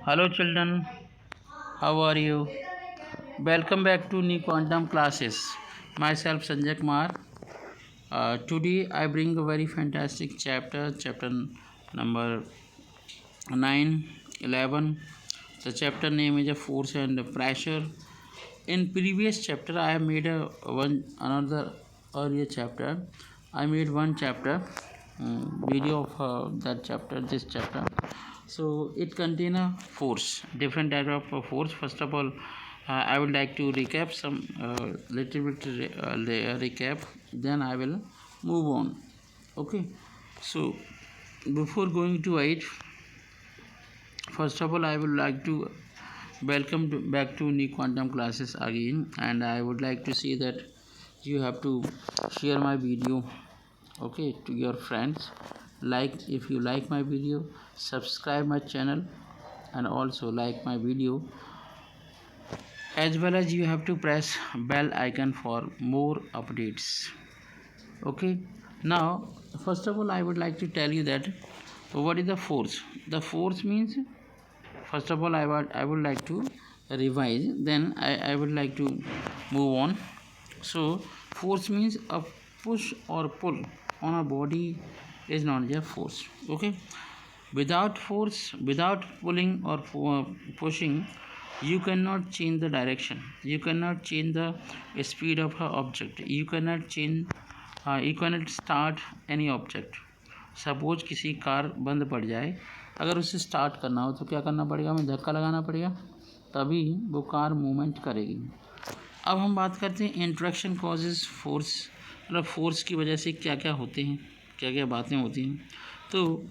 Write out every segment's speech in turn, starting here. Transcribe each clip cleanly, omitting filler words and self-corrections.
Hello children, how are you? Welcome back to new quantum classes. Myself Sanjay Kumar. Today I bring a very fantastic chapter number 9, 11. The chapter name is a force and pressure. In previous chapter I have made another earlier chapter. I made one chapter video of this chapter. So it contain a force, different type of force. First of all, I would like to recap some little bit recap, then I will move on. Okay, so before going to it, first of all I would like to back to new quantum classes again, and I would like to say that you have to share my video, okay, to your friends. Like, if you like my video, subscribe my channel, and also like my video, as well as you have to press bell icon for more updates. Okay, now first of all I would like to tell you that what is the force. The force means, first of all I would like to revise, then I would like to move on. So force means a push or pull on a body is known as a force. Okay, without force, without pulling or pushing, you cannot change the direction, you cannot change the speed of an object, you cannot start any object. Suppose किसी car बंद पड़ जाए, अगर उसे start करना हो तो क्या करना पड़ेगा, हमें धक्का लगाना पड़ेगा, तभी वो कार मूवमेंट करेगी। अब हम बात करते हैं इंट्रैक्शन कॉजेज फोर्स, मतलब फोर्स की वजह से क्या क्या होते हैं, क्या क्या बातें होती हैं। तो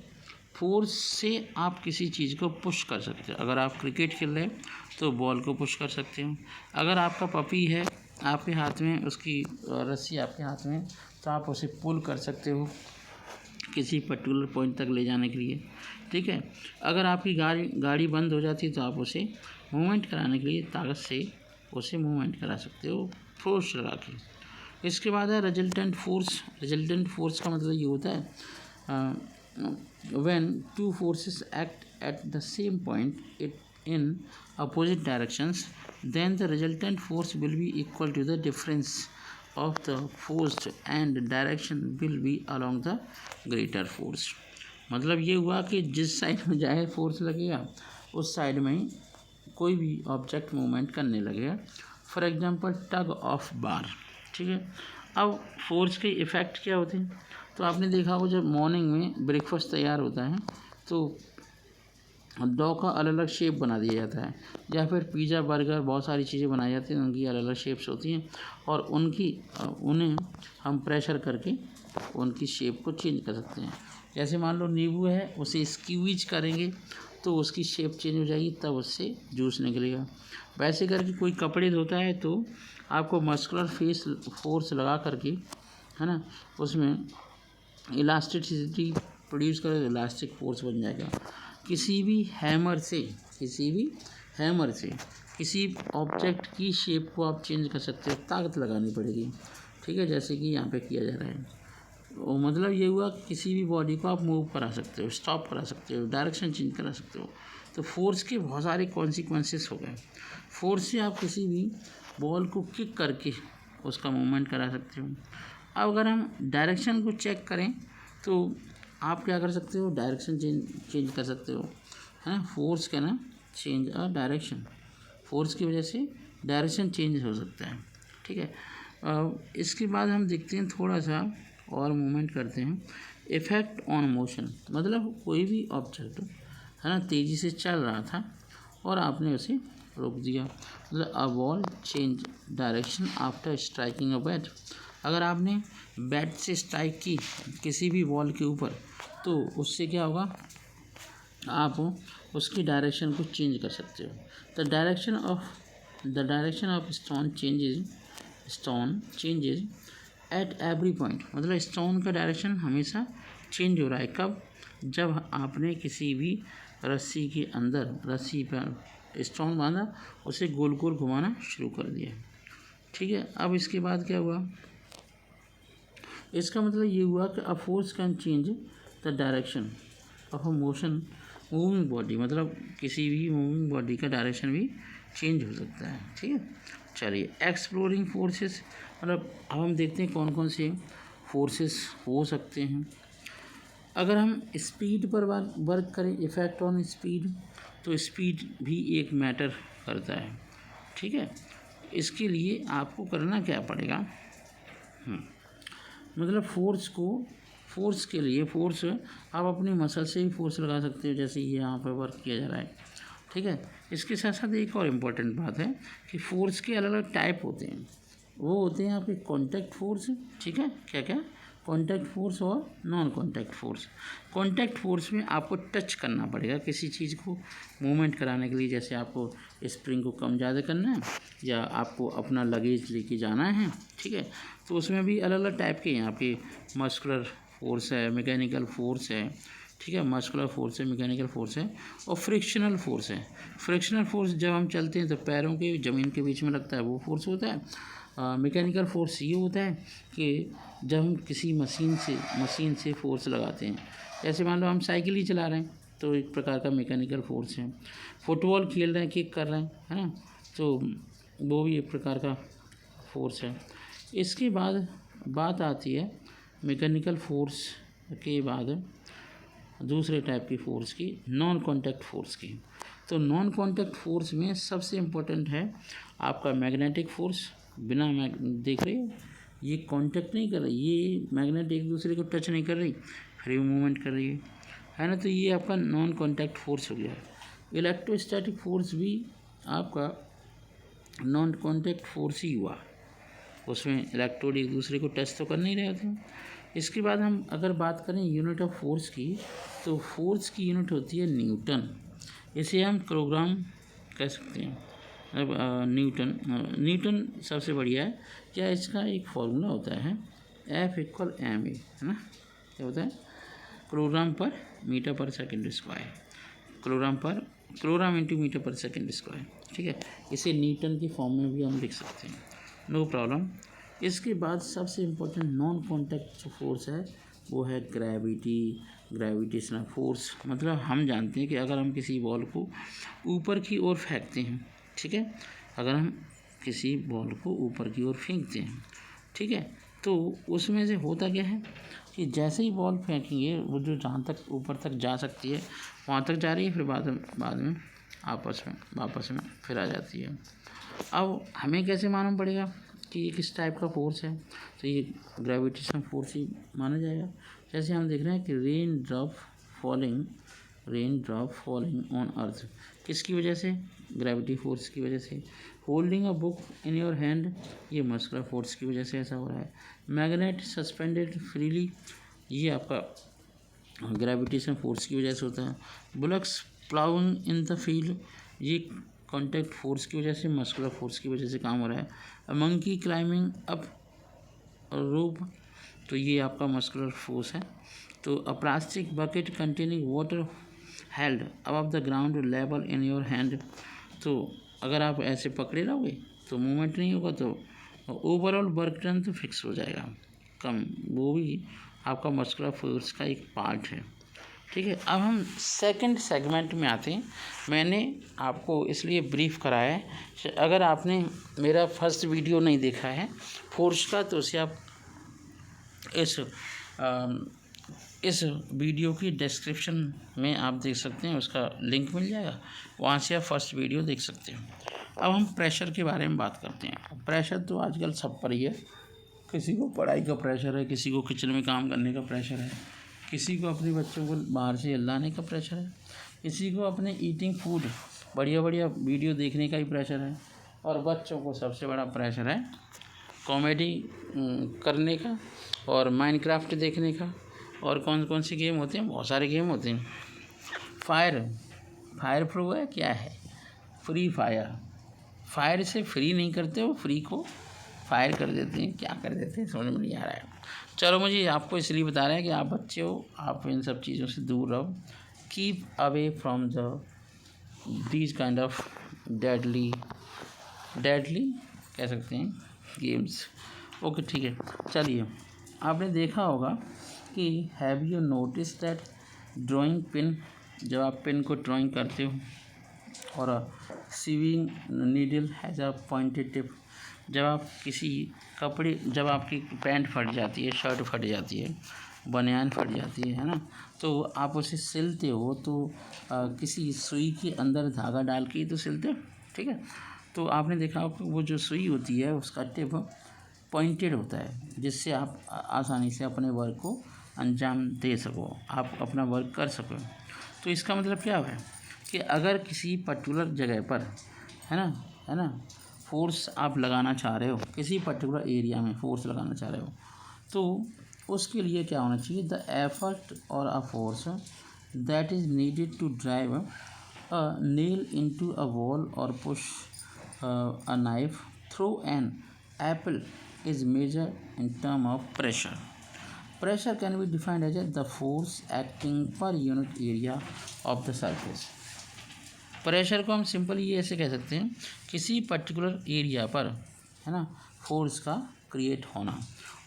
फोर्स से आप किसी चीज़ को पुश कर सकते हो। अगर आप क्रिकेट खेल रहे हैं तो बॉल को पुश कर सकते हो। अगर आपका पपी है आपके हाथ में, उसकी रस्सी आपके हाथ में, तो आप उसे पुल कर सकते हो किसी पर्टिकुलर पॉइंट तक ले जाने के लिए। ठीक है, अगर आपकी गाड़ी बंद हो जाती है तो आप उसे मूवमेंट कराने के लिए ताकत से उसे मूवमेंट करा सकते हो फोर्स लगा के। इसके बाद है रिजल्टेंट फोर्स। रिजल्टेंट फोर्स का मतलब ये होता है when two forces act at the same point in opposite directions, then the resultant force will be equal to the difference of the force and direction will be along the greater force। मतलब ये हुआ कि जिस side में जाए force लगेगा उस side में ही कोई भी ऑब्जेक्ट मूवमेंट करने लगेगा। फॉर एग्जांपल टग ऑफ बार। ठीक है, अब फोर्स के इफ़ेक्ट क्या होते हैं, तो आपने देखा हो जब मॉर्निंग में ब्रेकफास्ट तैयार होता है तो डॉ का अलग अलग शेप बना दिया जाता है, या फिर पिज़्ज़ा बर्गर बहुत सारी चीज़ें बनाई जाती हैं, उनकी अलग अलग शेप्स होती हैं और उन्हें हम प्रेशर करके उनकी शेप को चेंज कर सकते हैं। जैसे मान लो नींबू है, उसे स्क्वीज करेंगे तो उसकी शेप चेंज हो जाएगी, तब उससे जूस निकलेगा। वैसे करके कोई कपड़े धोता है तो आपको मस्कुलर फोर्स लगा करके, है ना, उसमें इलास्टिसिटी प्रोड्यूस कर इलास्टिक फोर्स बन जाएगा। किसी भी हैमर से किसी ऑब्जेक्ट की शेप को आप चेंज कर सकते हो, ताकत लगानी पड़ेगी। ठीक है, जैसे कि यहाँ पे किया जा रहा है। तो मतलब ये हुआ कि किसी भी बॉडी को आप मूव करा सकते हो, स्टॉप करा सकते हो, डायरेक्शन चेंज करा सकते हो। तो फोर्स के बहुत सारे कॉन्सिक्वेंसेस हो गए। फोर्स से आप किसी भी बॉल को किक करके उसका मूवमेंट करा सकते हो। अब अगर हम डायरेक्शन को चेक करें तो आप क्या कर सकते हो, डायरेक्शन चेंज कर सकते हो, है ना। फोर्स का ना चेंज अ डायरेक्शन, फोर्स की वजह से डायरेक्शन चेंज हो सकता है। ठीक है, इसके बाद हम देखते हैं थोड़ा सा और मूवमेंट करते हैं। इफ़ेक्ट ऑन मोशन, मतलब कोई भी ऑब्जेक्ट, है ना, तेज़ी से चल रहा था और आपने उसे रोक दिया, मतलब a ball change direction after striking a bat. अगर आपने बैट से स्ट्राइक की किसी भी बॉल के ऊपर तो उससे क्या होगा, आप उसकी डायरेक्शन को चेंज कर सकते हो। The direction of stone changes at every point, मतलब स्टोन का डायरेक्शन हमेशा चेंज हो रहा है। कब, जब आपने किसी भी रस्सी के अंदर, रस्सी पर स्टोन बांधा, उसे गोल गोल घुमाना शुरू कर दिया। ठीक है, अब इसके बाद क्या हुआ, इसका मतलब ये हुआ कि a force can change the direction of a motion moving body मतलब किसी भी मूविंग बॉडी का डायरेक्शन भी चेंज हो सकता है। ठीक है, चलिए एक्सप्लोरिंग फोर्सेस मतलब अब हम देखते हैं कौन कौन से फोर्सेस हो सकते हैं। अगर हम स्पीड पर वर्क करें, इफ़ेक्ट ऑन स्पीड, तो स्पीड भी एक मैटर करता है। ठीक है, इसके लिए आपको करना क्या पड़ेगा, मतलब फोर्स के लिए फोर्स आप अपनी मसल से ही फोर्स लगा सकते हो, जैसे ये यहाँ पर वर्क किया जा रहा है। ठीक है, इसके साथ साथ एक और इम्पॉर्टेंट बात है कि फोर्स के अलग अलग टाइप होते हैं। वो होते हैं आपके कॉन्टैक्ट फोर्स, ठीक है, क्या क्या, कॉन्टैक्ट फोर्स और non contact force. Contact force में आपको टच करना पड़ेगा किसी चीज़ को मूवमेंट कराने के लिए, जैसे आपको स्प्रिंग को कम ज़्यादा करना है या आपको अपना लगेज लेके जाना है। ठीक है, तो उसमें भी अलग अलग टाइप के हैं आपके, मस्कुलर फोर्स है, मैकेनिकल फोर्स है। ठीक है, मस्कुलर फोर्स है, मैकेनिकल फोर्स है और फ्रिक्शनल फोर्स है। फ्रिक्शनल फोर्स जब हम चलते हैं तो पैरों के ज़मीन के बीच में लगता है, वो फोर्स होता है। मैकेनिकल फोर्स ये होता है कि जब हम किसी मशीन से फोर्स लगाते हैं, जैसे मान लो हम साइकिल ही चला रहे हैं तो एक प्रकार का मैकेनिकल फोर्स है। फुटबॉल खेल रहे हैं, किक कर रहे हैं, है ना, तो वो भी एक प्रकार का फोर्स है। इसके बाद बात आती है मैकेनिकल फोर्स के बाद दूसरे टाइप की फोर्स की, नॉन कॉन्टैक्ट फोर्स की। तो नॉन कॉन्टैक्ट फोर्स में सबसे इम्पोर्टेंट है आपका मैग्नेटिक फोर्स। बिना देख रहे हो ये कांटेक्ट नहीं कर रही, ये मैग्नेट एक दूसरे को टच नहीं कर रही, फ्री मूवमेंट कर रही है ना, तो ये आपका नॉन कांटेक्ट फोर्स हो गया। इलेक्ट्रोस्टैटिक फोर्स भी आपका नॉन कांटेक्ट फोर्स ही हुआ, उसमें इलेक्ट्रोड एक दूसरे को टच तो कर नहीं रहे थे। इसके बाद हम अगर बात करें यूनिट ऑफ फोर्स की, तो फोर्स की यूनिट होती है न्यूटन। इसे हम किलोग्राम कह सकते हैं। अब न्यूटन सबसे बढ़िया है। क्या इसका एक फॉर्मूला होता है F=ma, है ना, क्या होता है, kilogram per metre per second square, kilogram into metre per second square. ठीक है, इसे न्यूटन की फॉर्म में भी हम लिख सकते हैं, नो प्रॉब्लम। इसके बाद सबसे इम्पोर्टेंट नॉन कॉन्टैक्ट जो फोर्स है वो है ग्रेविटेशनल फोर्स। मतलब हम जानते हैं कि अगर हम किसी बॉल को ऊपर की ओर फेंकते हैं, ठीक है, अगर हम किसी बॉल को ऊपर की ओर फेंकते हैं, ठीक है, तो उसमें से होता क्या है कि जैसे ही बॉल फेंकेंगे वो जो जहाँ तक ऊपर तक जा सकती है वहाँ तक जा रही है, फिर बाद में वापस में फिर आ जाती है। अब हमें कैसे मालूम पड़ेगा कि ये किस टाइप का फोर्स है, तो ये ग्रेविटेशनल फोर्स ही माना जाएगा। जैसे हम देख रहे हैं कि rain drop falling on earth, किसकी वजह से, ग्रेविटी फोर्स की वजह से। Holding a book in your hand, ये मस्कुलर फोर्स की वजह से ऐसा हो रहा है। मैग्नेट सस्पेंडेड फ्रीली, ये आपका ग्रेविटेशन फोर्स की वजह से होता है। Bullocks ploughing in the field, ये कॉन्टैक्ट फोर्स की वजह से, मस्कुलर फोर्स की वजह से काम हो रहा है। अ मंकी क्लाइंबिंग अप रोप, तो ये आपका मस्कुलर फोर्स है। तो अ plastic bucket containing water held above the ground level in your hand, तो अगर आप ऐसे पकड़े रहोगे तो मूवमेंट नहीं होगा, तो ओवरऑल वर्क डन तो फिक्स हो जाएगा कम, वो भी आपका मस्कुलर फोर्स का एक पार्ट है। ठीक है, अब हम सेकंड सेगमेंट में आते हैं। मैंने आपको इसलिए ब्रीफ कराया है, अगर आपने मेरा फर्स्ट वीडियो नहीं देखा है फोर्स का, तो उसे आप इस वीडियो की डिस्क्रिप्शन में आप देख सकते हैं, उसका लिंक मिल जाएगा, वहाँ से आप फर्स्ट वीडियो देख सकते हैं। अब हम प्रेशर के बारे में बात करते हैं। प्रेशर तो आजकल सब पर ही है, किसी को पढ़ाई का प्रेशर है, किसी को किचन में काम करने का प्रेशर है, किसी को अपने बच्चों को बाहर से लाने का प्रेशर है, किसी को अपने ईटिंग फूड बढ़िया बढ़िया वीडियो देखने का ही प्रेशर है, और बच्चों को सबसे बड़ा प्रेशर है कॉमेडी करने का और माइनक्राफ्ट देखने का, और कौन कौन से गेम होते हैं, बहुत सारे गेम होते हैं। फायर प्रो है, क्या है, फ्री फायर से फ्री नहीं करते, वो फ्री को फायर कर देते हैं, क्या कर देते हैं समझ में नहीं आ रहा है। चलो, मुझे आपको इसलिए बता रहा है कि आप बच्चे हो, आप इन सब चीज़ों से दूर रहो, keep away from these kind of deadly कह सकते हैं गेम्स। ओके, ठीक है, चलिए, आपने देखा होगा कि have you notice that drawing pin जब आप पेन को ड्राइंग करते हो, और sewing needle has a pointed tip, जब आप किसी कपड़े, जब आपकी पैंट फट जाती है, शर्ट फट जाती है, बनियान फट जाती है ना, तो आप उसे सिलते हो तो किसी सुई के अंदर धागा डाल के ही तो सिलते हो, ठीक है। तो आपने देखा होगा वो जो सुई होती है उसका टिप पॉइंटेड होता है, जिससे आप आसानी से अपने वर्क को अंजाम दे सको, आप अपना वर्क कर सको। तो इसका मतलब क्या है कि अगर किसी पर्टिकुलर जगह पर है ना फोर्स आप लगाना चाह रहे हो, किसी पर्टिकुलर एरिया में फोर्स लगाना चाह रहे हो, तो उसके लिए क्या होना चाहिए, द एफर्ट और a force that is needed to drive a nail into a wall और push a knife through an apple is measured in terms of pressure. Pressure can be defined as the force acting per unit area of the surface. Pressure को हम simply ये ऐसे कह सकते हैं, किसी particular area पर है ना फोर्स का क्रिएट होना।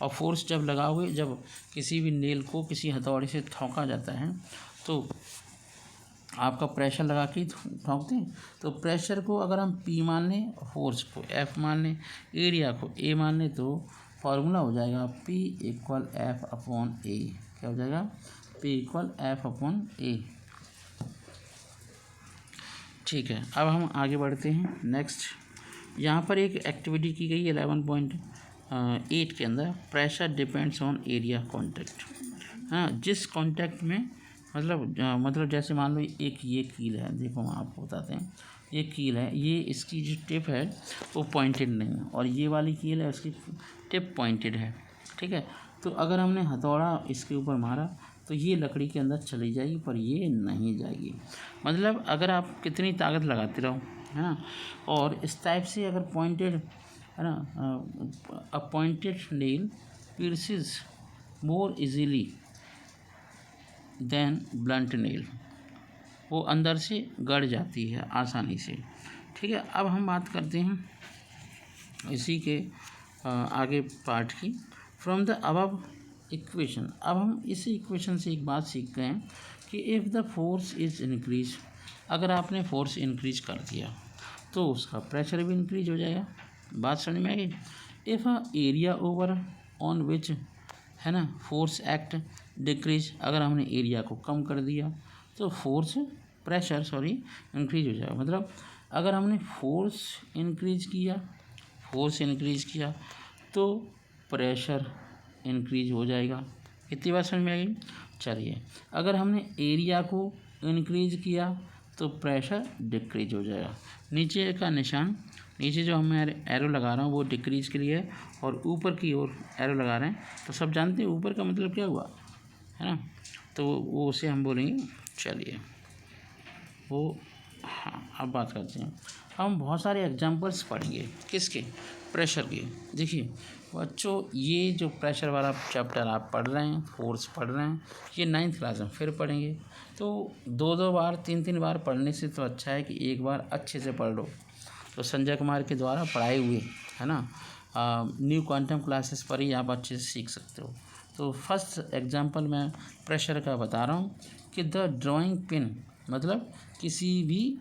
और फोर्स जब लगाओगे, जब किसी भी नेल को किसी हथौड़े से ठोका जाता है तो आपका प्रेशर लगा के ठोकते हैं। तो प्रेशर को अगर हम P मान लें, फोर्स को F मान लें, एरिया को A मान लें, तो फार्मूला हो जाएगा P equal F upon A। क्या हो जाएगा? P equal F upon A। ठीक है, अब हम आगे बढ़ते हैं। नेक्स्ट यहाँ पर एक एक्टिविटी की गई 11.8 के अंदर, pressure depends on area contact. हाँ, जिस कॉन्टैक्ट में मतलब जैसे मान लो एक ये कील है, देखो हम आपको बताते हैं, ये कील है, ये इसकी जो टिप है वो पॉइंटेड नहीं है, और ये वाली कील है उसकी टिप पॉइंटेड है, ठीक है। तो अगर हमने हथौड़ा इसके ऊपर मारा तो ये लकड़ी के अंदर चली जाएगी, पर ये नहीं जाएगी। मतलब अगर आप कितनी ताकत लगाते रहो, है ना, और इस टाइप से अगर पॉइंटेड है ना, a pointed nail pierces more easily than blunt nail, वो अंदर से गड़ जाती है आसानी से, ठीक है। अब हम बात करते हैं इसी के आगे पार्ट की। फ्रॉम द अबव इक्वेशन, अब हम इस इक्वेशन से एक बात सीख गए हैं कि if the force is increase, अगर आपने फोर्स इंक्रीज कर दिया तो उसका प्रेशर भी इंक्रीज हो जाएगा। बात समझ में आ गई? If area over on which है ना फोर्स एक्ट डिक्रीज, अगर हमने एरिया को कम कर दिया तो प्रेशर इंक्रीज हो जाएगा। मतलब अगर हमने फोर्स इंक्रीज किया तो प्रेशर इंक्रीज हो जाएगा। इतनी बात समझ में आ गई? चलिए, अगर हमने एरिया को इंक्रीज किया तो प्रेशर डिक्रीज हो जाएगा। नीचे का निशान, नीचे जो मैं एरो लगा रहा हूँ वो डिक्रीज के लिए है, और ऊपर की ओर एरो लगा रहे हैं, तो सब जानते हैं ऊपर का मतलब क्या हुआ, है ना, तो वो उसे हम बोलेंगे। चलिए वो, हाँ, अब बात करते हैं। हम बहुत सारे एग्जांपल्स पढ़ेंगे, किसके? प्रेशर के। देखिए बच्चों, ये जो प्रेशर वाला चैप्टर आप पढ़ रहे हैं, फोर्स पढ़ रहे हैं, ये 9th क्लास में फिर पढ़ेंगे। तो 2-2 बार 3-3 बार पढ़ने से तो अच्छा है कि एक बार अच्छे से पढ़ लो। तो संजय कुमार के द्वारा पढ़ाए हुए, है ना, न्यू क्वांटम क्लासेस पर ही आप अच्छे से सीख सकते हो। तो फर्स्ट एग्जांपल मैं प्रेशर का बता रहा हूँ कि द ड्राइंग पिन, मतलब किसी भी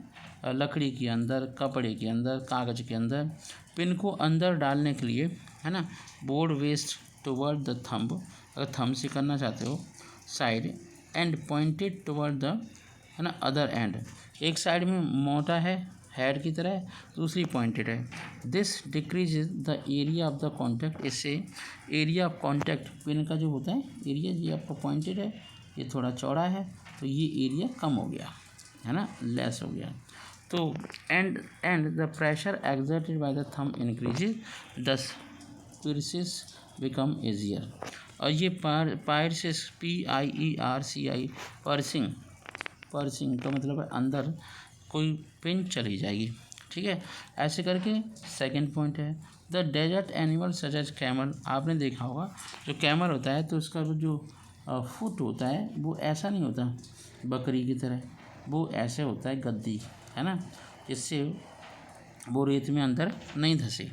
लकड़ी के अंदर, कपड़े के अंदर, कागज़ के अंदर पिन को अंदर डालने के लिए, है ना, board west toward the thumb, अगर थंब से करना चाहते हो, side end pointed toward the, है ना, अदर एंड, एक साइड में मोटा है हेड की तरह, दूसरी पॉइंटेड है। This decrease the area of the contact, इससे एरिया ऑफ कॉन्टैक्ट पिन का जो होता है एरिया, ये आपका पॉइंटेड है, ये थोड़ा चौड़ा है, तो ये एरिया कम हो गया, है ना, लेस हो गया। तो and the pressure exerted by the thumb increases, दस pierces बिकम easier। और ये पायर्सिस PIERCI, पर्सिंग का मतलब है अंदर कोई पिन चली जाएगी, ठीक है। ऐसे करके सेकंड पॉइंट है the desert animal such as camel. आपने देखा होगा जो कैमल होता है तो उसका जो फुट होता है वो ऐसा नहीं होता बकरी की तरह, वो ऐसे होता है गद्दी, है ना, जिससे वो रेत में अंदर नहीं धंसे।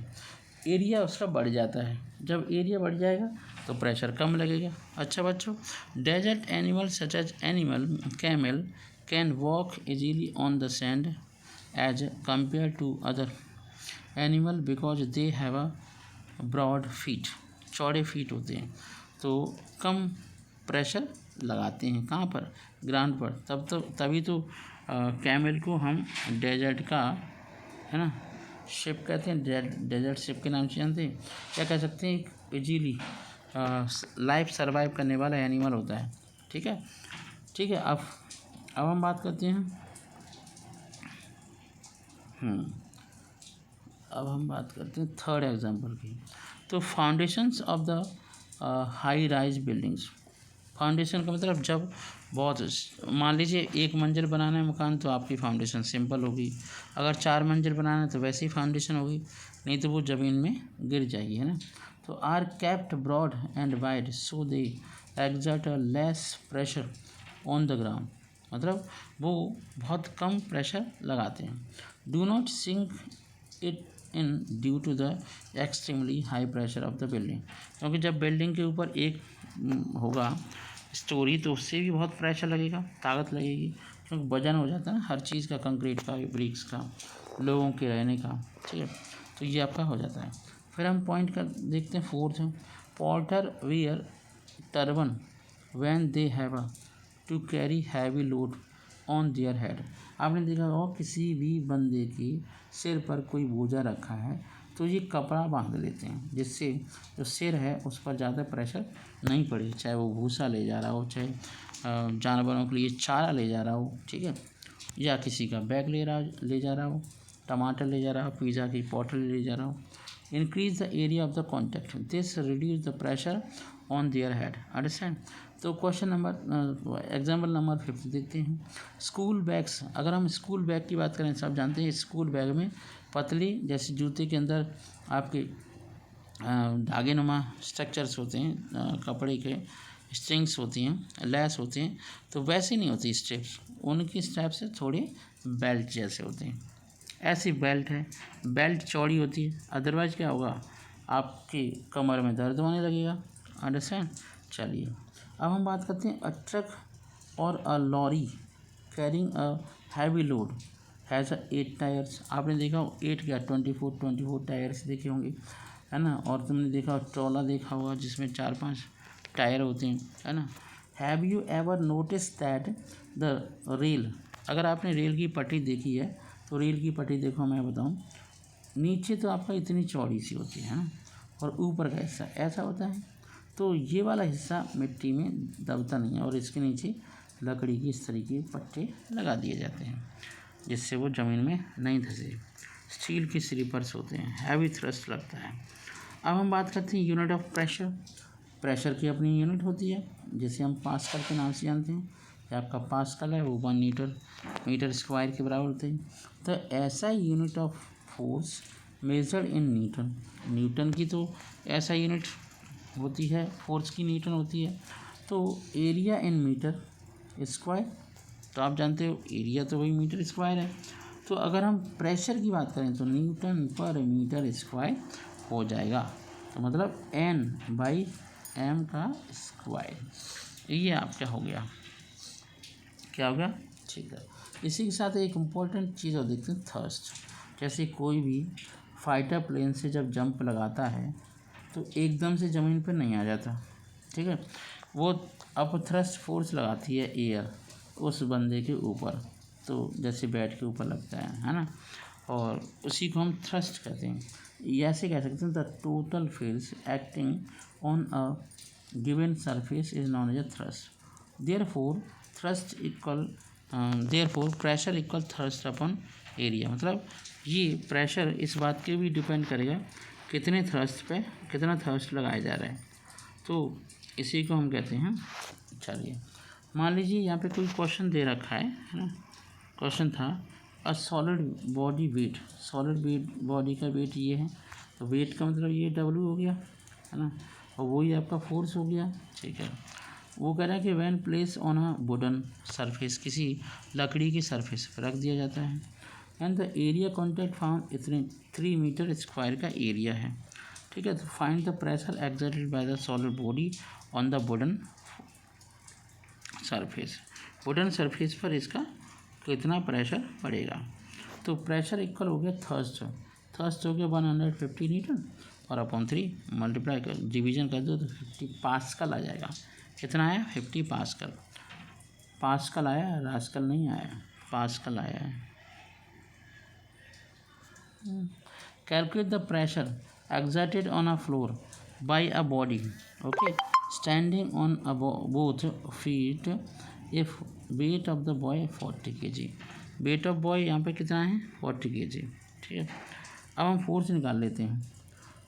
एरिया उसका बढ़ जाता है, जब एरिया बढ़ जाएगा तो प्रेशर कम लगेगा। अच्छा बच्चों, desert animal such as camel can walk easily on the sand as compare to other animal because they have a broad feet, चौड़े फीट होते हैं, तो कम प्रेशर लगाते हैं कहाँ पर, ग्राउंड पर। तभी तो कैमल को हम डेजर्ट का, है ना, शिप कहते हैं, डेजर्ट शिप के नाम से जानते हैं। क्या कह सकते हैं, एक इजीली लाइफ सर्वाइव करने वाला एनिमल होता है। ठीक है, ठीक है। अब हम बात करते हैं, अब हम बात करते हैं थर्ड एग्जाम्पल की। तो foundations of the high rise buildings. Foundation का मतलब जब बहुत, मान लीजिए 1 मंजिल बनाना है मकान, तो आपकी फाउंडेशन सिंपल होगी। अगर 4 मंजिल बनाना है तो वैसी फाउंडेशन होगी, नहीं तो वो ज़मीन में गिर जाएगी, है ना। तो are kept broad and wide so they exert a less pressure on the ground, मतलब वो बहुत कम प्रेशर लगाते हैं। Do not sink it in due to the extremely high pressure of the building, क्योंकि जब बिल्डिंग के ऊपर एक होगा स्टोरी तो उससे भी बहुत प्रेशर लगेगा, ताकत लगेगी, क्योंकि वजन हो जाता है ना हर चीज़ का, कंक्रीट का, ब्रिक्स का, लोगों के रहने का। ठीक है, तो ये आपका हो जाता है। फिर हम पॉइंट कर देखते हैं fourth, porter wear turban when they have to carry heavy load on their head. आपने देखा होगा किसी भी बंदे के सिर पर कोई बोझा रखा है तो ये कपड़ा बांध लेते हैं, जिससे जो सिर है उस पर ज़्यादा प्रेशर नहीं पड़े, चाहे वो भूसा ले जा रहा हो, चाहे जानवरों के लिए चारा ले जा रहा हो, ठीक है, या किसी का बैग ले जा रहा हो, टमाटर ले जा रहा हो, पिज़्ज़ा की बॉटल ले जा रहा हो। Increase the area of the contact, this reduce the pressure on their head. Understand. तो क्वेश्चन नंबर, एग्जाम्पल नंबर 5 देखते हैं। स्कूल बैग्स, अगर हम स्कूल बैग की बात करें, सब जानते हैं स्कूल बैग में पतली, जैसे जूते के अंदर आपके धागे नुमा स्ट्रक्चर्स होते हैं, कपड़े के स्ट्रिंग्स होती हैं, लैस होती हैं, तो वैसे नहीं होती स्ट्रिप्स, उनकी स्ट्रैप से थोड़े बेल्ट जैसे होते हैं। ऐसी बेल्ट है, बेल्ट चौड़ी होती है, अदरवाइज क्या होगा, आपकी कमर में दर्द होने लगेगा। अंडरस्टैंड। चलिए अब हम बात करते हैं अ ट्रक और a lorry carrying a heavy load has 8 tyres. आपने देखा 8 क्या 24 टायर्स देखे होंगे, है ना। और तुमने देखा ट्रॉला देखा होगा जिसमें 4-5 टायर होते हैं, है ना। Have you ever notice that the rail, अगर आपने रेल की पटरी देखी है तो रेल की पटरी देखो, मैं बताऊं, नीचे तो आपका इतनी चौड़ी सी होती है ना, और ऊपर का हिस्सा ऐसा होता है, तो ये वाला हिस्सा मिट्टी में दबता नहीं है, और इसके नीचे लकड़ी की इस तरीके के पट्टे लगा दिए जाते हैं जिससे वो ज़मीन में नहीं धंसे। स्टील के स्लीपर्स होते हैं, हैवी थ्रस्ट लगता है। अब हम बात करते हैं यूनिट ऑफ प्रेशर। प्रेशर की अपनी यूनिट होती है, जैसे हम पास्कल के नाम से जानते हैं कि आपका पास्कल है वो 1 मीटर स्क्वायर के बराबर होते हैं। तो ऐसा unit of force measured in newton, Newton की तो ऐसा यूनिट होती है, फोर्स की न्यूटन होती है। तो एरिया इन मीटर स्क्वायर, तो आप जानते हो एरिया तो वही मीटर स्क्वायर है। तो अगर हम प्रेशर की बात करें तो न्यूटन पर मीटर स्क्वायर हो जाएगा, तो मतलब N/m का स्क्वायर। ये आपका हो गया, क्या हो गया, ठीक है। इसी के साथ एक इम्पॉर्टेंट चीज़ और देखते हैं, थर्स्ट। जैसे कोई भी फाइटर प्लेन से जब जंप लगाता है तो एकदम से ज़मीन पर नहीं आ जाता, ठीक है, वो अप थ्रस्ट फोर्स लगाती है एयर उस बंदे के ऊपर, तो जैसे बैट के ऊपर लगता है ना, और उसी को हम थ्रस्ट कहते हैं। ऐसे कह सकते हैं the total force acting on a given surface is known as a thrust. Therefore thrust equal therefore pressure equal thrust upon area, मतलब ये प्रेशर इस बात के भी डिपेंड करेगा कितने थ्रस्ट पे कितना थ्रस्ट लगाया जा रहा है, तो इसी को हम कहते हैं। चलिए मान लीजिए यहाँ पे कोई क्वेश्चन दे रखा है ना, क्वेश्चन था a solid body weight, solid body का वेट ये है, तो वेट का मतलब ये W हो गया, है ना, और वही आपका फोर्स हो गया, ठीक है। वो कह रहा है कि when place on a wooden surface, किसी लकड़ी की सरफेस पर रख दिया जाता है, and the area contact found इतने 3 मीटर स्क्वायर का एरिया है, ठीक है। तो find the pressure exerted by the solid body on the wooden surface, wooden surface पर इसका कितना प्रेशर बढ़ेगा। तो प्रेशर इक्वल हो गया थर्स्ट हो गया 150 न्यूटन और अपॉन 3 मल्टीप्लाई कर डिवीजन कर दो तो 50 पास्कल आ जाएगा। कितना आया 50 पास्कल। पास्कल आया, रास्कल नहीं आया, पास्कल आया है। Calculate the pressure exerted on a floor by a body, okay, standing on both feet if weight of the boy 40 kg। weight of boy यहाँ पे कितना है 40 kg, ठीक है। अब हम फोर्स निकाल लेते हैं।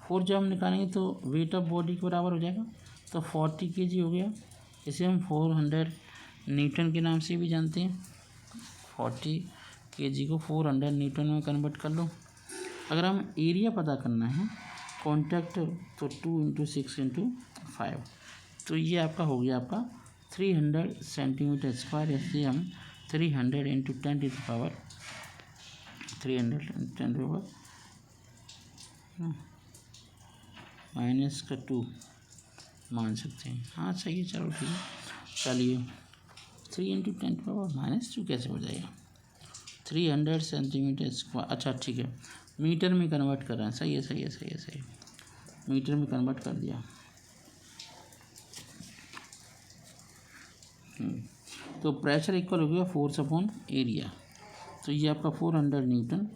फोर्स जब हम निकालेंगे तो वेट ऑफ बॉडी के बराबर हो जाएगा, तो 40 kg हो गया। इसे हम 400 न्यूटन के नाम से भी जानते हैं। 40 kg को 400 न्यूटन में कन्वर्ट कर लो। अगर हम एरिया पता करना है कॉन्टैक्ट तो 2 × 6 × 5, तो ये आपका हो गया आपका 300 सेंटीमीटर स्क्वायर। इसलिए हम 300 × 10⁻³ 300 -2 मान सकते हैं। हाँ सही है, चलो ठीक है। चलिए 3 × 10⁻² कैसे हो जाएगा 300 सेंटीमीटर स्क्वायर। अच्छा ठीक है, मीटर में कन्वर्ट कर रहे हैं। सही है, मीटर में कन्वर्ट कर दिया। तो प्रेशर इक्वल हो गया फोर्स अपॉन एरिया। तो ये आपका 400 न्यूटन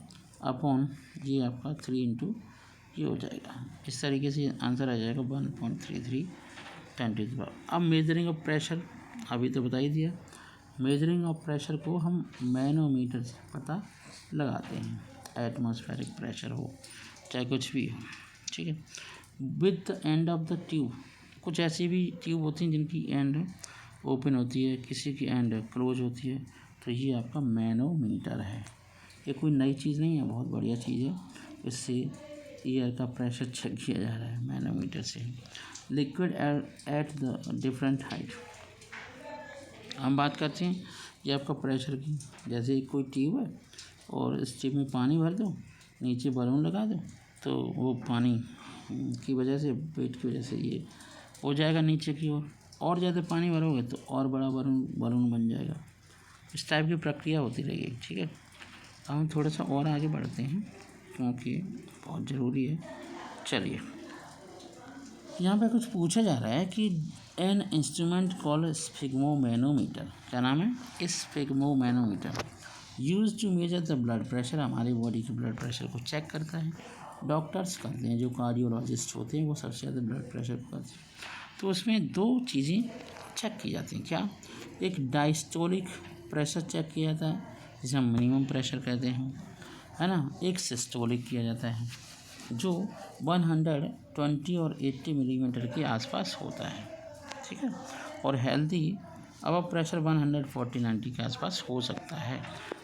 अपॉन ये आपका 3 × ये हो जाएगा। इस तरीके से आंसर आ जाएगा 1.33 10⁻²। अब मेजरिंग ऑफ प्रेशर अभी तो बता ही दिया। मेजरिंग ऑफ प्रेशर को हम मैनोमीटर से पता लगाते हैं। एटमॉस्फेरिक प्रेशर हो चाहे कुछ भी हो, ठीक है। With the end of the tube, कुछ ऐसी भी ट्यूब होती हैं जिनकी एंड ओपन होती है, किसी की एंड क्लोज होती है, तो ये आपका मैनोमीटर है। ये कोई नई चीज़ नहीं है, बहुत बढ़िया चीज़ है। इससे एयर का प्रेशर चेक किया जा रहा है मैनोमीटर से। Liquid at the different height, हम बात करते हैं ये आपका प्रेशर की। जैसे कोई ट्यूब है और इस ट्यूब में पानी भर दो, नीचे बलून लगा दो, तो वो पानी की वजह से, वेट की वजह से ये हो जाएगा नीचे की ओर। और ज़्यादा पानी भरोगे तो और बड़ा बलून बन जाएगा। इस टाइप की प्रक्रिया होती रहेगी, ठीक है। अब हम थोड़ा सा और आगे बढ़ते हैं क्योंकि बहुत ज़रूरी है। चलिए यहाँ पे कुछ पूछा जा रहा है कि एन इंस्ट्रूमेंट कॉल्ड स्फिग्मोमैनोमीटर, क्या नाम है sphygmomanometer, use to measure the blood pressure, हमारी बॉडी के ब्लड प्रेशर को चेक करता है। डॉक्टर्स करते हैं, जो कार्डियोलॉजिस्ट होते हैं वो सबसे ज़्यादा ब्लड प्रेशर को करते हैं। तो उसमें 2 चीज़ें चेक की जाती हैं। क्या, एक डायस्टोलिक प्रेशर चेक किया जाता है जिसे हम मिनिमम प्रेशर कहते हैं, है ना। एक सिस्टोलिक किया जाता है जो 120 और 80 मिलीमीटर के आसपास होता है, ठीक है। और हेल्दी अब प्रेशर 140-90 के आसपास हो सकता है।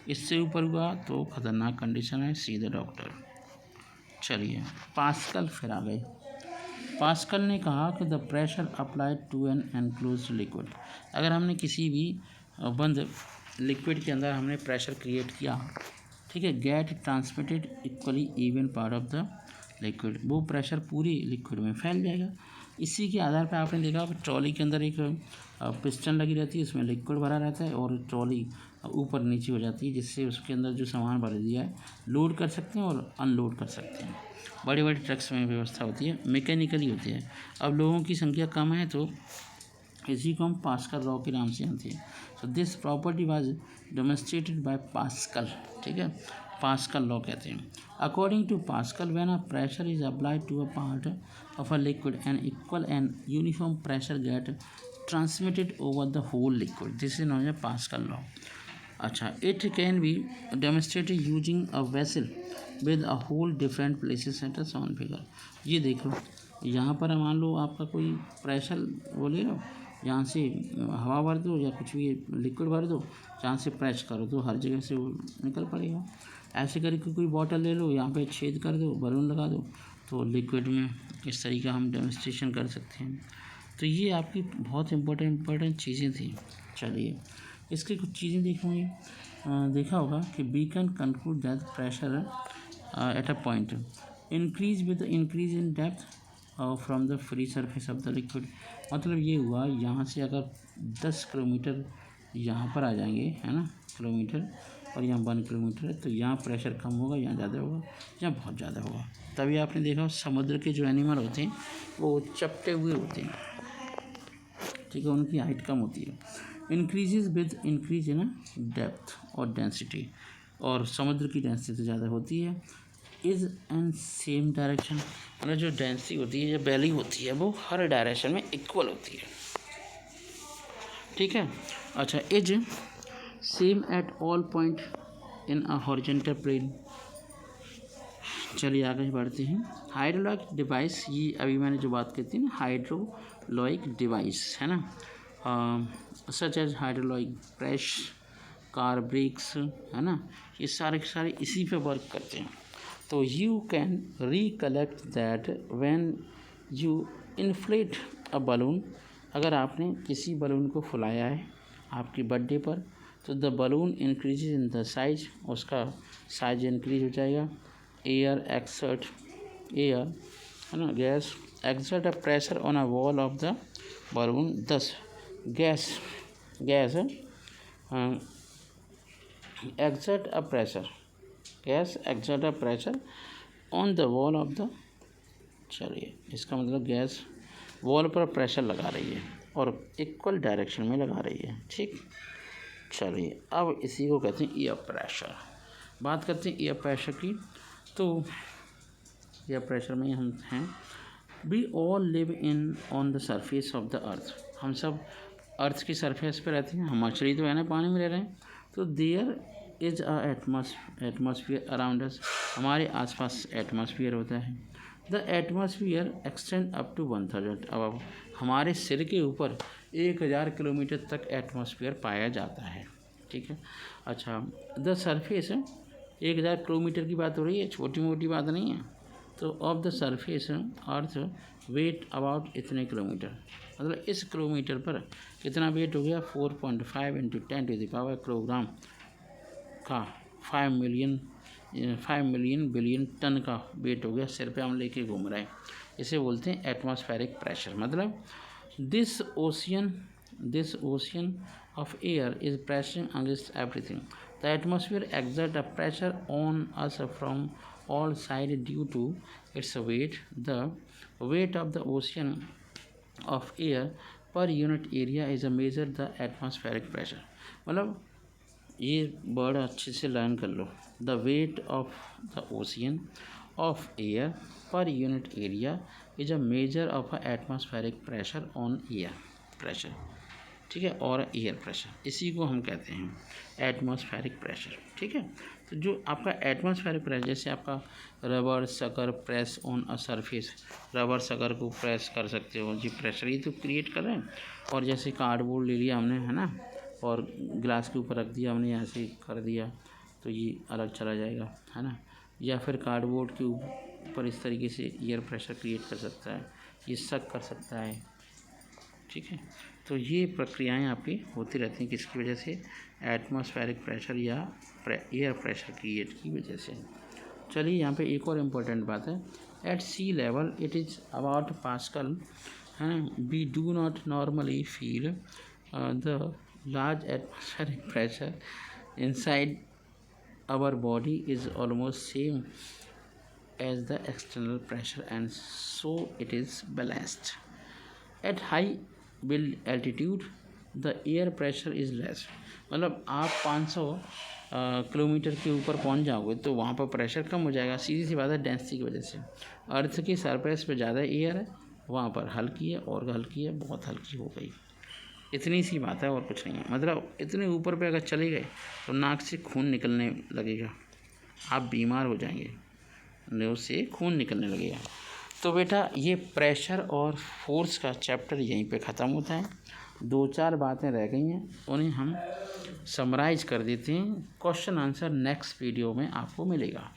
इससे ऊपर हुआ तो ख़तरनाक कंडीशन है, सीधे डॉक्टर। चलिए पास्कल फिर आ गए। पास्कल ने कहा कि the pressure applied to an enclosed liquid, अगर हमने किसी भी बंद लिक्विड के अंदर हमने प्रेशर क्रिएट किया, ठीक है, get transmitted equally even part of the liquid, वो प्रेशर पूरी लिक्विड में फैल जाएगा। इसी के आधार पर आपने देखा कि ट्रॉली के अंदर एक पिस्टन लगी रहती है, उसमें लिक्विड भरा रहता है और ट्रॉली ऊपर नीचे हो जाती है, जिससे उसके अंदर जो सामान भर दिया है लोड कर सकते हैं और अनलोड कर सकते हैं। बड़े बड़े ट्रक्स में व्यवस्था होती है, मैकेनिकली होती है। अब लोगों की संख्या कम है तो इसी को हम पास्कल लॉ के नाम से जानते हैं। So this property was demonstrated by Pascal, ठीक है, पास्कल लॉ कहते हैं। According to Pascal, when a pressure is applied to a part of a liquid an equal and uniform pressure get transmitted over the whole liquid, this is known as Pascal law. अच्छा, it can be demonstrated using a vessel with a hole different places at a shown figure. ये देखो, यहाँ पर मान लो आपका कोई pressure वो ले लो, यहाँ से हवा भर दो या कुछ भी लिक्विड भर दो, जहाँ से प्रेस करो तो हर जगह से वो निकल पड़ेगा। ऐसे करके कोई बॉटल ले लो, यहाँ पे छेद कर दो, बलून लगा दो, तो लिक्विड में इस तरीके हम डेमोन्स्ट्रेशन कर सकते हैं। तो ये आपकी बहुत इम्पोर्टेंट चीज़ें थी। चलिए इसकी कुछ चीज़ें देखेंगे। देखा होगा कि we can conclude that pressure at a point increase with increase in depth from the free surface of the liquid. मतलब ये हुआ, यहाँ से अगर 10 किलोमीटर यहाँ पर आ जाएंगे, है ना, किलोमीटर, और यहाँ 1 किलोमीटर है, तो यहाँ प्रेशर कम होगा, यहाँ ज़्यादा होगा, यहाँ बहुत ज़्यादा होगा। तभी आपने देखा समुद्र के जो एनिमल होते हैं वो चपटे हुए होते हैं, ठीक है, उनकी हाइट कम होती है। Increases with increase in depth और डेंसिटी, और समुद्र की डेंसिटी ज़्यादा होती है। इज़ एंड सेम डायरेक्शन, मतलब जो डेंसिटी होती है, जो वैली होती है, वो हर डायरेक्शन में इक्वल होती है, ठीक है। अच्छा, is same at all point in a horizontal plane. चलिए आगे बढ़ते हैं। हाइड्रोलॉइक डिवाइस, ये अभी मैंने जो बात की थी ना, हाइड्रोलॉइक डिवाइस, है ना, such as hydraulic press, car brakes, है ना, ये सारे के सारे इसी पे वर्क करते हैं। तो you can recollect that when you inflate a balloon, अगर आपने किसी बलून को फुलाया है आपकी बर्थडे पर, तो the balloon increase in the size, उसका साइज इंक्रीज हो जाएगा। एयर एक्सर्ट, एयर, है ना, gas exert a pressure on a wall of the balloon, thus gas exert a pressure, gas exert a pressure on the wall of the, चलिए इसका मतलब gas wall पर pressure लगा रही है और इक्वल डायरेक्शन में लगा रही है, ठीक। चलिए अब इसी को कहते हैं एयर प्रेशर। बात करते हैं एयर प्रेशर की। तो एयर प्रेशर में हम हैं, we all live in on the surface of the earth, हम सब अर्थ की सरफेस पे रहते हैं, हम मछली तो है ना, पानी में रह रहे हैं। तो there is a atmosphere around us, हमारे आसपास एटमॉस्फेयर होता है। The atmosphere extend up to 1000 अब हमारे सिर के ऊपर 1000 किलोमीटर तक एटमॉस्फेयर पाया जाता है, ठीक है। अच्छा, द सरफेस, 1000 किलोमीटर की बात हो रही है, छोटी मोटी बात नहीं है। तो of the surface earth weight about इतने किलोमीटर, मतलब इस किलोमीटर पर कितना वेट हो गया, 4.5 × 10⁻³ किलोग्राम का 5 मिलियन बिलियन टन का वेट हो गया, सिर पे हम लेके घूम रहे हैं। इसे बोलते हैं एटमॉस्फेरिक प्रेशर। मतलब this ocean of air is pressing against everything, the atmosphere exert a pressure on us from all sides due to its weight. The weight of the ocean of air per unit area is a measure the atmospheric pressure। मतलब ये word अच्छे से learn कर लो। The weight of the ocean of air per unit area is a measure of a atmospheric pressure on air pressure, ठीक है, और air pressure, इसी को हम कहते हैं एटमॉस्फेरिक प्रेशर, ठीक है। तो जो आपका एटमॉस्फेरिक प्रेशर, जैसे आपका rubber sucker press on a surface, rubber sucker को प्रेस कर सकते हो जी, प्रेशर ही तो क्रिएट कर रहे हैं। और जैसे कार्डबोर्ड ले लिया हमने, है ना, और ग्लास के ऊपर रख दिया हमने, यहाँ से कर दिया तो ये अलग चला जाएगा, है ना। या फिर कार्डबोर्ड के ऊपर इस तरीके से एयर प्रेशर क्रिएट कर सकता है, ये सक कर सकता है, ठीक है। तो ये प्रक्रियाएं आपकी होती रहती हैं, किसकी वजह से, एटमॉस्फेरिक प्रेशर या एयर प्रेशर क्रिएट की वजह से। चलिए यहाँ पे एक और इम्पोर्टेंट बात है, at sea level it is about Pascal, है ना। We do not normally feel the large atmospheric pressure inside our body is almost same as the external pressure, and so it is balanced. At high altitude the air pressure is less, मतलब आप 500 kilometre के ऊपर पहुंच जाओगे तो वहाँ पर pressure कम हो जाएगा, सीधी सी बात है, डेंसिटी की वजह से। अर्थ की सरफेस पे ज़्यादा एयर है, वहाँ पर हल्की है, और हल्की है, बहुत हल्की हो गई, इतनी सी बात है और कुछ नहीं है। मतलब इतने ऊपर पे अगर चले गए तो नाक से खून निकलने लगेगा, आप बीमार हो जाएंगे, नोज से खून निकलने लगेगा। तो बेटा ये प्रेशर और फोर्स का चैप्टर यहीं पे ख़त्म होता है। 2-4 बातें रह गई हैं, उन्हें हम समराइज कर देते हैं, क्वेश्चन आंसर नेक्स्ट वीडियो में आपको मिलेगा,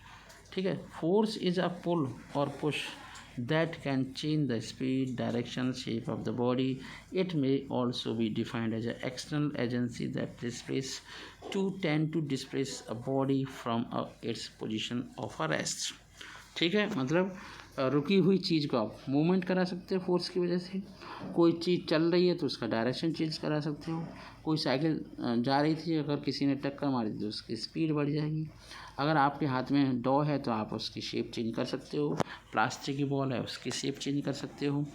ठीक है। फोर्स इज़ अ पुल और push that can change the speed, direction, shape of the body. It may also be defined as an external agency that tend to displace a body from its position of a rest. ठीक है, मतलब रुकी हुई चीज़ को आप movement करा सकते हो फोर्स की वजह से। कोई चीज़ चल रही है तो उसका डायरेक्शन चेंज करा सकते हो। कोई साइकिल जा रही थी, अगर किसी ने टक्कर मारी तो उसकी स्पीड बढ़ जाएगी। अगर आपके हाथ में डॉ है तो आप उसकी शेप चेंज कर सकते हो। प्लास्टिक की बॉल है, उसकी शेप चेंज कर सकते हो।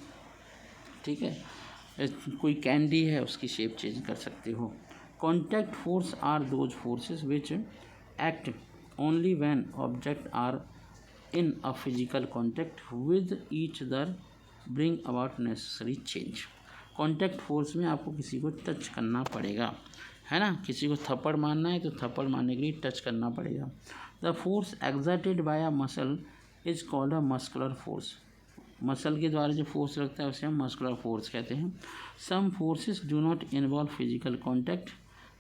ठीक है, कोई कैंडी है, उसकी शेप चेंज कर सकते हो। Contact force are those forces which act only when object are in a physical contact with each other bring about necessary change। Contact force में आपको किसी को टच करना पड़ेगा, है ना। किसी को थप्पड़ मारना है तो थप्पड़ मारने के लिए टच करना पड़ेगा। The force exerted by a muscle is called a muscular force. Muscle के द्वारा जो फोर्स लगता है उसे हम मस्कुलर फोर्स कहते हैं। Some forces do not involve physical contact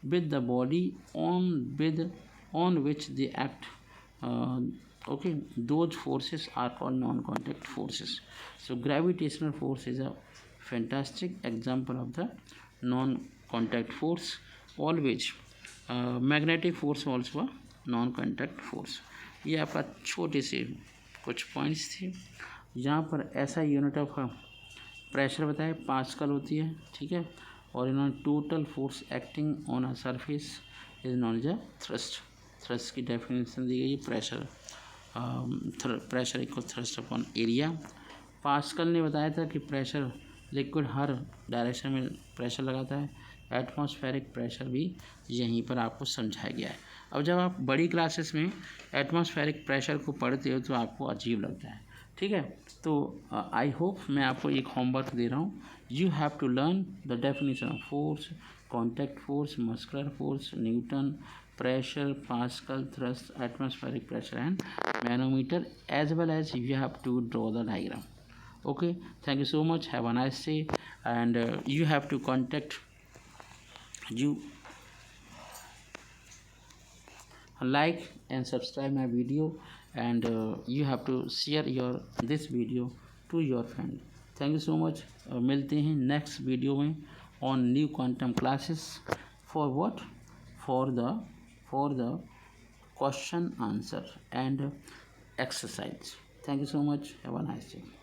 with the body on which they act. Okay, those forces are called non-contact forces. So gravitational force is a fantastic example of the non-contact force. Always magnetic force also a non-contact force। ये आपका छोटे से कुछ points थे। यहाँ पर ऐसा unit of pressure बताया पास्कल होती है, ठीक है। और इन्होंने total force acting on a surface is known as a thrust. Thrust की डेफिनेशन दी गई है, pressure pressure equal thrust upon area. Pascal ने बताया था कि प्रेशर लिक्विड हर डायरेक्शन में प्रेशर लगाता है। एटमॉस्फेरिक प्रेशर भी यहीं पर आपको समझाया गया है। अब जब आप बड़ी क्लासेस में एटमॉस्फेरिक प्रेशर को पढ़ते हो तो आपको अजीब लगता है, ठीक है। तो आई होप मैं आपको एक होमवर्क दे रहा हूँ। You have to learn the definition of force, contact force, muscular force, Newton, pressure, Pascal, thrust, atmospheric pressure and manometer, as well as you have to draw the diagram. Okay, thank you so much, have a nice day, and you have to contact you like and subscribe my video, and you have to share this video to your friend. Thank you so much। मिलते हैं next video में on new quantum classes for what, for the question answer and exercise। Thank you so much, have a nice day।